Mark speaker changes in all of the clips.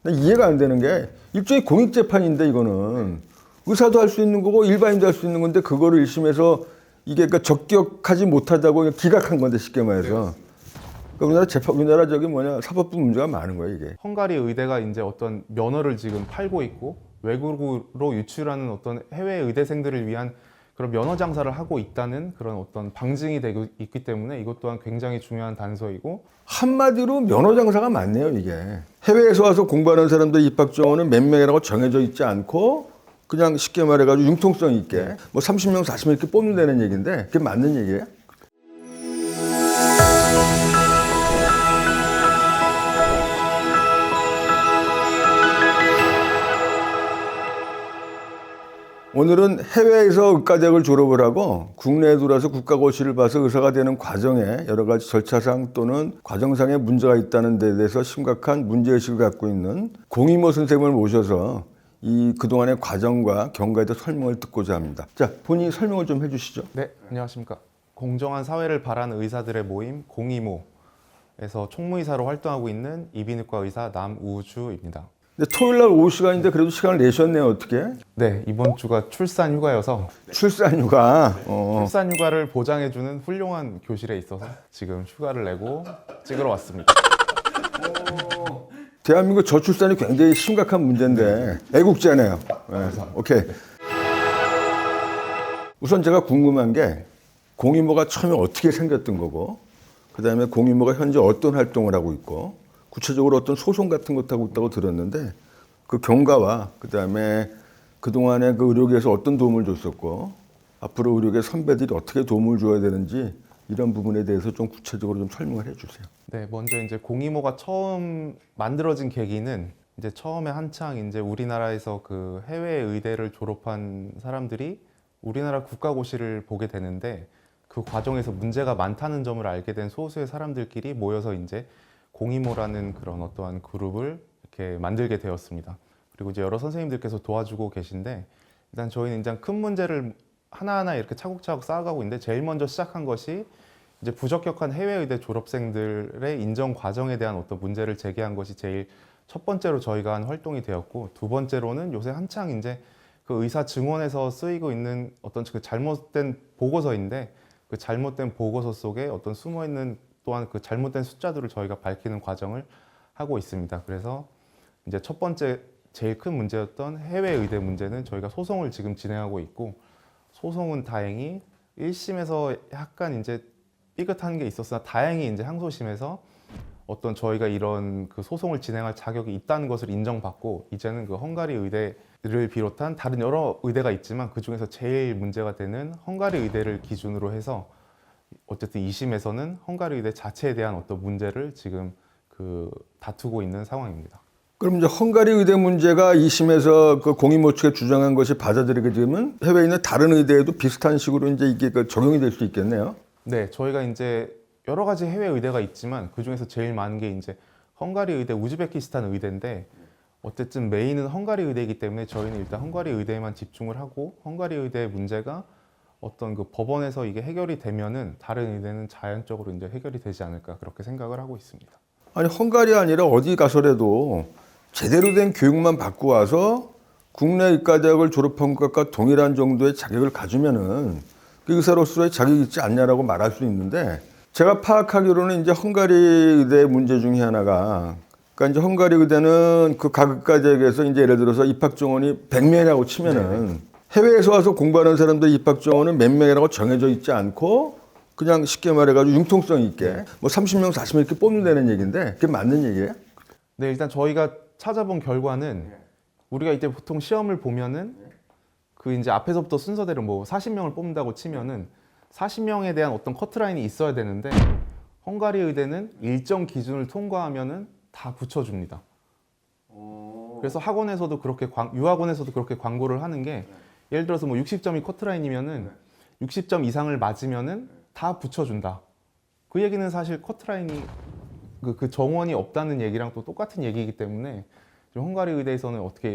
Speaker 1: 나 이해가 안 되는 게 일종의 공익재판인데 이거는 의사도 할 수 있는 거고 일반인도 할 수 있는 건데 그거를 1심에서 이게 그러니까 적격하지 못하다고 그냥 기각한 건데 쉽게 말해서 그러니까 우리나라 저기 뭐냐 사법부 문제가 많은 거야 이게.
Speaker 2: 헝가리 의대가 이제 어떤 면허를 지금 팔고 있고 외국으로 유출하는 어떤 해외 의대생들을 위한 그런 면허 장사를 하고 있다는 그런 어떤 방증이 되고 있기 때문에 이것 또한 굉장히 중요한 단서이고
Speaker 1: 한마디로 면허 장사가 많네요 이게. 해외에서 와서 공부하는 사람들 입학 정원은 몇 명이라고 정해져 있지 않고 그냥 쉽게 말해가지고 융통성 있게 뭐 30명, 40명 이렇게 뽑는다는 얘기인데 그게 맞는 얘기예요? 오늘은 해외에서 의과대학을 졸업을 하고 국내에 들어와서 국가고시를 봐서 의사가 되는 과정에 여러 가지 절차상 또는 과정상의 문제가 있다는 데 대해서 심각한 문제의식을 갖고 있는 공이모 선생님을 모셔서 이 그동안의 과정과 경과에 대해 설명을 듣고자 합니다. 자, 본인이 설명을 좀 해주시죠.
Speaker 2: 네, 안녕하십니까. 공정한 사회를 바라는 의사들의 모임 공이모에서 총무이사로 활동하고 있는 이비인후과 의사 남우주입니다.
Speaker 1: 근데 토요일 날 오후 시간인데 그래도 시간을 내셨네요, 어떻게?
Speaker 2: 네, 이번 주가 출산 휴가여서
Speaker 1: 출산휴가.
Speaker 2: 출산 휴가를 보장해주는 훌륭한 교실에 있어서 지금 휴가를 내고 찍으러 왔습니다.
Speaker 1: 대한민국 저출산이 굉장히 심각한 문제인데 애국자네요. 네. 오케이. 우선 제가 궁금한 게 공이모가 처음에 어떻게 생겼던 거고 그 다음에 공이모가 현재 어떤 활동을 하고 있고 구체적으로 어떤 소송 같은 것도 하고 있다고 들었는데 그 경과와 그 다음에 그동안에 그 의료계에서 어떤 도움을 줬었고 앞으로 의료계 선배들이 어떻게 도움을 줘야 되는지 이런 부분에 대해서 좀 구체적으로 좀 설명을 해주세요.
Speaker 2: 네, 먼저 이제 공이모가 처음 만들어진 계기는 이제 처음에 한창 이제 우리나라에서 그 해외 의대를 졸업한 사람들이 우리나라 국가고시를 보게 되는데 그 과정에서 문제가 많다는 점을 알게 된 소수의 사람들끼리 모여서 이제 공이모라는 그런 어떠한 그룹을 이렇게 만들게 되었습니다. 그리고 이제 여러 선생님들께서 도와주고 계신데 일단 저희는 이제 큰 문제를 하나하나 이렇게 차곡차곡 쌓아가고 있는데 제일 먼저 시작한 것이 이제 부적격한 해외의대 졸업생들의 인정 과정에 대한 어떤 문제를 제기한 것이 제일 첫 번째로 저희가 한 활동이 되었고 두 번째로는 요새 한창 이제 그 의사 증언에서 쓰이고 있는 어떤 그 잘못된 보고서인데 그 잘못된 보고서 속에 어떤 숨어 있는 또한 그 잘못된 숫자들을 저희가 밝히는 과정을 하고 있습니다. 그래서 이제 첫 번째 제일 큰 문제였던 해외 의대 문제는 저희가 소송을 지금 진행하고 있고 소송은 다행히 1심에서 약간 이제 삐끗한 게 있었으나 다행히 이제 항소심에서 어떤 저희가 이런 그 소송을 진행할 자격이 있다는 것을 인정받고 이제는 그 헝가리 의대를 비롯한 다른 여러 의대가 있지만 그 중에서 제일 문제가 되는 헝가리 의대를 기준으로 해서 어쨌든 2심에서는 헝가리 의대 자체에 대한 어떤 문제를 지금 그 다투고 있는 상황입니다.
Speaker 1: 그럼 이제 헝가리 의대 문제가 2심에서 그 공이모 측에 주장한 것이 받아들이게 되면 해외에 있는 다른 의대에도 비슷한 식으로 이제 이게 그 적용이 될 수 있겠네요.
Speaker 2: 네, 저희가 이제 여러 가지 해외 의대가 있지만 그 중에서 제일 많은 게 이제 헝가리 의대, 우즈베키스탄 의대인데 어쨌든 메인은 헝가리 의대이기 때문에 저희는 일단 헝가리 의대에만 집중을 하고 헝가리 의대의 문제가 어떤 그 법원에서 이게 해결이 되면은 다른 의대는 자연적으로 이제 해결이 되지 않을까 그렇게 생각을 하고 있습니다.
Speaker 1: 아니 헝가리 아니라 어디 가서라도 제대로 된 교육만 받고 와서 국내 의과대학을 졸업한 것과 동일한 정도의 자격을 가지면은 그 의사로서의 자격이 있지 않냐라고 말할 수 있는데 제가 파악하기로는 이제 헝가리 의대 문제 중에 하나가 그러니까 이제 헝가리 의대는 그 각 의과대학에서 이제 예를 들어서 입학 정원이 100명이라고 치면은 해외에서 와서 공부하는 사람들 입학 정원은 몇 명이라고 정해져 있지 않고 그냥 쉽게 말해가지고 융통성 있게 뭐 30명, 40명 이렇게 뽑는다는 얘기인데 그게 맞는 얘기예요?
Speaker 2: 네, 일단 저희가 찾아본 결과는 우리가 이때 보통 시험을 보면은 그 이제 앞에서부터 순서대로 뭐 40명을 뽑는다고 치면은 40명에 대한 어떤 커트라인이 있어야 되는데 헝가리 의대는 일정 기준을 통과하면은 다 붙여줍니다. 그래서 학원에서도 그렇게 유학원에서도 그렇게 광고를 하는 게 예를 들어서 뭐 60점이 커트라인이면은 60점 이상을 맞으면은 다 붙여준다. 그 얘기는 사실 커트라인이 그 정원이 없다는 얘기랑 또 똑같은 얘기이기 때문에 헝가리 의대에서는 어떻게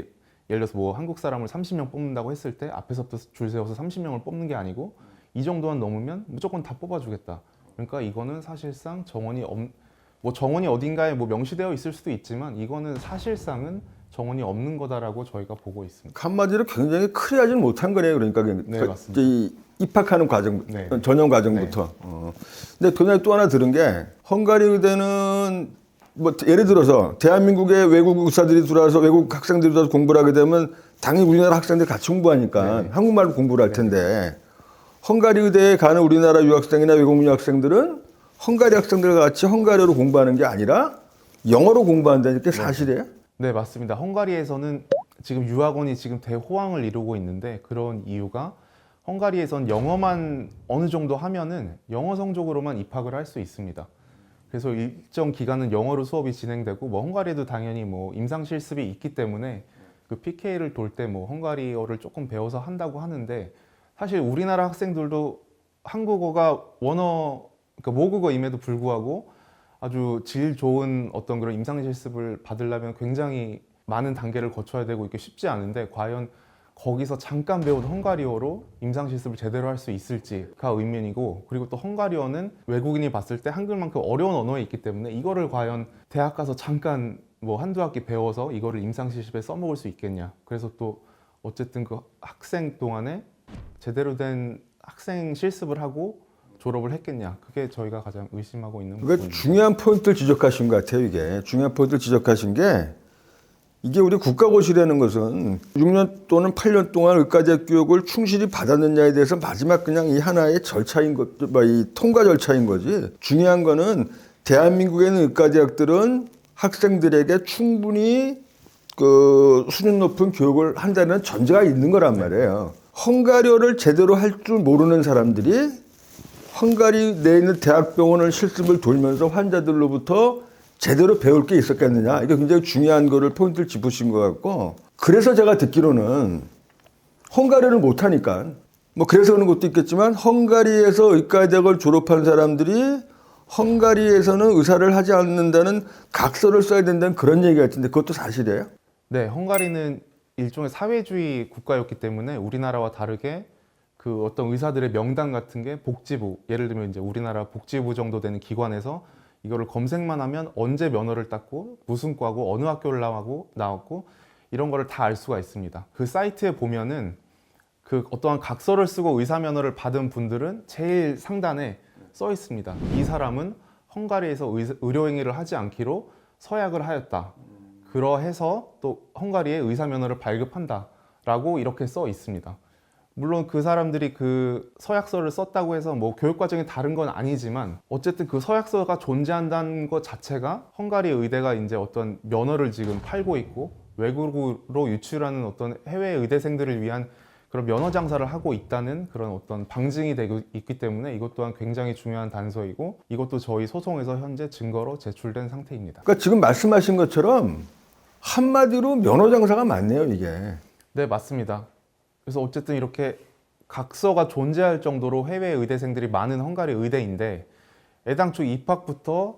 Speaker 2: 예를 들어서 뭐 한국 사람을 30명 뽑는다고 했을 때 앞에서부터 줄 세워서 30명을 뽑는 게 아니고 이 정도만 넘으면 무조건 다 뽑아주겠다. 그러니까 이거는 사실상 정원이 뭐 정원이 어딘가에 뭐 명시되어 있을 수도 있지만 이거는 사실상은 정원이 없는 거다라고 저희가 보고 있습니다.
Speaker 1: 한마디로 굉장히 클리어하지 못한 거네요. 그러니까
Speaker 2: 네, 맞습니다.
Speaker 1: 이 입학하는 과정,
Speaker 2: 네.
Speaker 1: 전형 과정부터. 근데 그다음에 또 하나 들은 게 헝가리 의대는 뭐 예를 들어서 대한민국에 외국 의사들이 들어와서 외국 학생들이 들어와서 공부를 하게 되면 당연히 우리나라 학생들이 같이 공부하니까
Speaker 2: 네.
Speaker 1: 한국말로 공부를 할 텐데 헝가리 의대에 가는 우리나라 유학생이나 외국 유학생들은 헝가리 학생들과 같이 헝가리어로 공부하는 게 아니라 영어로 공부한다는 게 사실이에요?
Speaker 2: 네, 맞습니다. 헝가리에서는 지금 유학원이 지금 대호황을 이루고 있는데 그런 이유가 헝가리에선 영어만 어느 정도 하면은 영어 성적으로만 입학을 할 수 있습니다. 그래서 일정 기간은 영어로 수업이 진행되고 뭐 헝가리에도 당연히 뭐 임상 실습이 있기 때문에 그 PK를 돌 때 뭐 헝가리어를 조금 배워서 한다고 하는데 사실 우리나라 학생들도 한국어가 원어 그러니까 모국어임에도 불구하고 아주 질 좋은 어떤 그런 임상 실습을 받으려면 굉장히 많은 단계를 거쳐야 되고 이게 쉽지 않은데 과연 거기서 잠깐 배운 헝가리어로 임상 실습을 제대로 할 수 있을지가 의문이고 그리고 또 헝가리어는 외국인이 봤을 때 한글만큼 어려운 언어에 있기 때문에 이거를 과연 대학 가서 잠깐 뭐 한두 학기 배워서 이거를 임상 실습에 써먹을 수 있겠냐. 그래서 또 어쨌든 그 학생 동안에 제대로 된 학생 실습을 하고 졸업을 했겠냐. 그게 저희가 가장 의심하고 있는
Speaker 1: 그러니까
Speaker 2: 부분입니다.
Speaker 1: 중요한 포인트를 지적하신 것 같아요, 이게. 중요한 포인트를 지적하신 게 이게 우리 국가고시라는 것은 6년 또는 8년 동안 의과대학 교육을 충실히 받았느냐에 대해서 마지막 그냥 이 하나의 절차인 것, 이 통과 절차인 거지. 중요한 거는 대한민국에 있는 의과대학들은 학생들에게 충분히 그 수준 높은 교육을 한다는 전제가 있는 거란 말이에요. 헝가리어를 제대로 할 줄 모르는 사람들이 헝가리 내에 있는 대학병원을 실습을 돌면서 환자들로부터 제대로 배울 게 있었겠느냐. 이게 굉장히 중요한 거를 포인트를 짚으신 것 같고 그래서 제가 듣기로는 헝가리어를 못하니까 뭐 그래서 그런 것도 있겠지만 헝가리에서 의과대학을 졸업한 사람들이 헝가리에서는 의사를 하지 않는다는 각서를 써야 된다는 그런 얘기 같은데 그것도 사실이에요?
Speaker 2: 네, 헝가리는 일종의 사회주의 국가였기 때문에 우리나라와 다르게 그 어떤 의사들의 명단 같은 게 복지부, 예를 들면 이제 우리나라 복지부 정도 되는 기관에서 이거를 검색만 하면 언제 면허를 땄고 무슨 과고 어느 학교를 나왔고 이런 거를 다 알 수가 있습니다. 그 사이트에 보면은 그 어떠한 각서를 쓰고 의사 면허를 받은 분들은 제일 상단에 써 있습니다. 이 사람은 헝가리에서 의료 행위를 하지 않기로 서약을 하였다. 그러해서 또 헝가리에 의사 면허를 발급한다라고 이렇게 써 있습니다. 물론 그 사람들이 그 서약서를 썼다고 해서 뭐 교육 과정이 다른 건 아니지만 어쨌든 그 서약서가 존재한다는 것 자체가 헝가리 의대가 이제 어떤 면허를 지금 팔고 있고 외국으로 유출하는 어떤 해외 의대생들을 위한 그런 면허 장사를 하고 있다는 그런 어떤 방증이 되고 있기 때문에 이것 또한 굉장히 중요한 단서이고 이것도 저희 소송에서 현재 증거로 제출된 상태입니다.
Speaker 1: 그러니까 지금 말씀하신 것처럼 한마디로 면허 장사가 맞네요, 이게.
Speaker 2: 네, 맞습니다. 그래서 어쨌든 이렇게 각서가 존재할 정도로 해외 의대생들이 많은 헝가리 의대인데 애당초 입학부터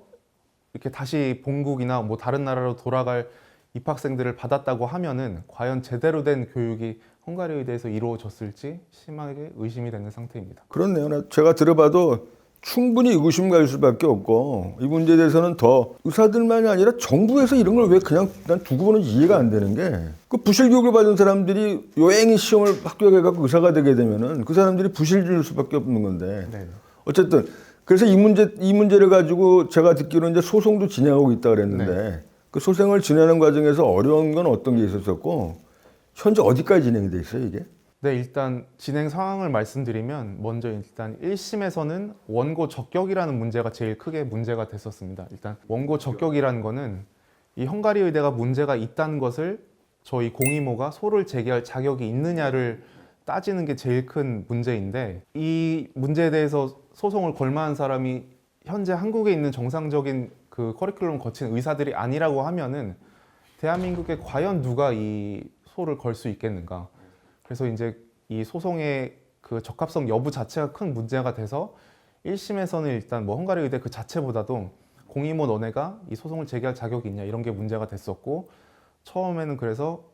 Speaker 2: 이렇게 다시 본국이나 뭐 다른 나라로 돌아갈 입학생들을 받았다고 하면은 과연 제대로 된 교육이 헝가리 의대에서 이루어졌을지 심하게 의심이 되는 상태입니다.
Speaker 1: 그렇네요. 제가 들어봐도 충분히 의구심 갈 수밖에 없고 이 문제에 대해서는 더 의사들만이 아니라 정부에서 이런 걸 왜 그냥 두고 보는지 이해가 안 되는 게 그 부실 교육을 받은 사람들이 요행이 시험을 합격해갖고 의사가 되게 되면은 그 사람들이 부실줄 수밖에 없는 건데
Speaker 2: 네.
Speaker 1: 어쨌든 그래서 이 문제를 가지고 제가 듣기로는 이제 소송도 진행하고 있다 그랬는데 그 소송을 진행하는 과정에서 어려운 건 어떤 게 있었었고 현재 어디까지 진행이 돼 있어요 이게?
Speaker 2: 네, 일단 진행 상황을 말씀드리면 먼저 일단 1심에서는 원고 적격이라는 문제가 제일 크게 문제가 됐었습니다. 일단 원고 적격이라는 거는 이 헝가리 의대가 문제가 있다는 것을 저희 공이모가 소를 제기할 자격이 있느냐를 따지는 게 제일 큰 문제인데 이 문제에 대해서 소송을 걸 만한 사람이 현재 한국에 있는 정상적인 그 커리큘럼 거친 의사들이 아니라고 하면은 대한민국에 과연 누가 이 소를 걸 수 있겠는가? 그래서 이제 이 소송의 그 적합성 여부 자체가 큰 문제가 돼서 1심에서는 일단 뭐 헝가리 의대 그 자체보다도 공이모 너네가 이 소송을 제기할 자격이 있냐 이런 게 문제가 됐었고 처음에는 그래서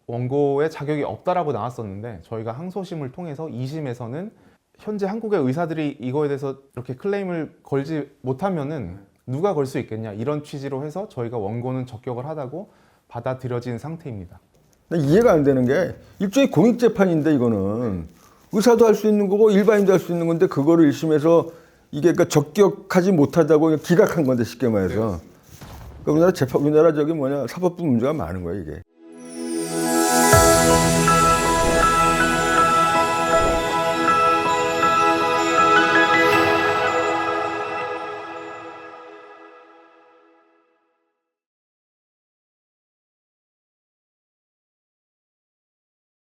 Speaker 2: 원고에 자격이 없다라고 나왔었는데 저희가 항소심을 통해서 2심에서는 현재 한국의 의사들이 이거에 대해서 이렇게 클레임을 걸지 못하면은 누가 걸 수 있겠냐 이런 취지로 해서 저희가 원고는 적격을 하다고 받아들여진 상태입니다.
Speaker 1: 나 이해가 안 되는 게 일종의 공익재판인데 이거는 의사도 할 수 있는 거고 일반인도 할 수 있는 건데 그거를 1심에서 이게 그러니까 적격하지 못하다고 그냥 기각한 건데 쉽게 말해서. 그러니까 우리나라 재판, 우리나라 저기 뭐냐 사법부 문제가 많은 거야 이게.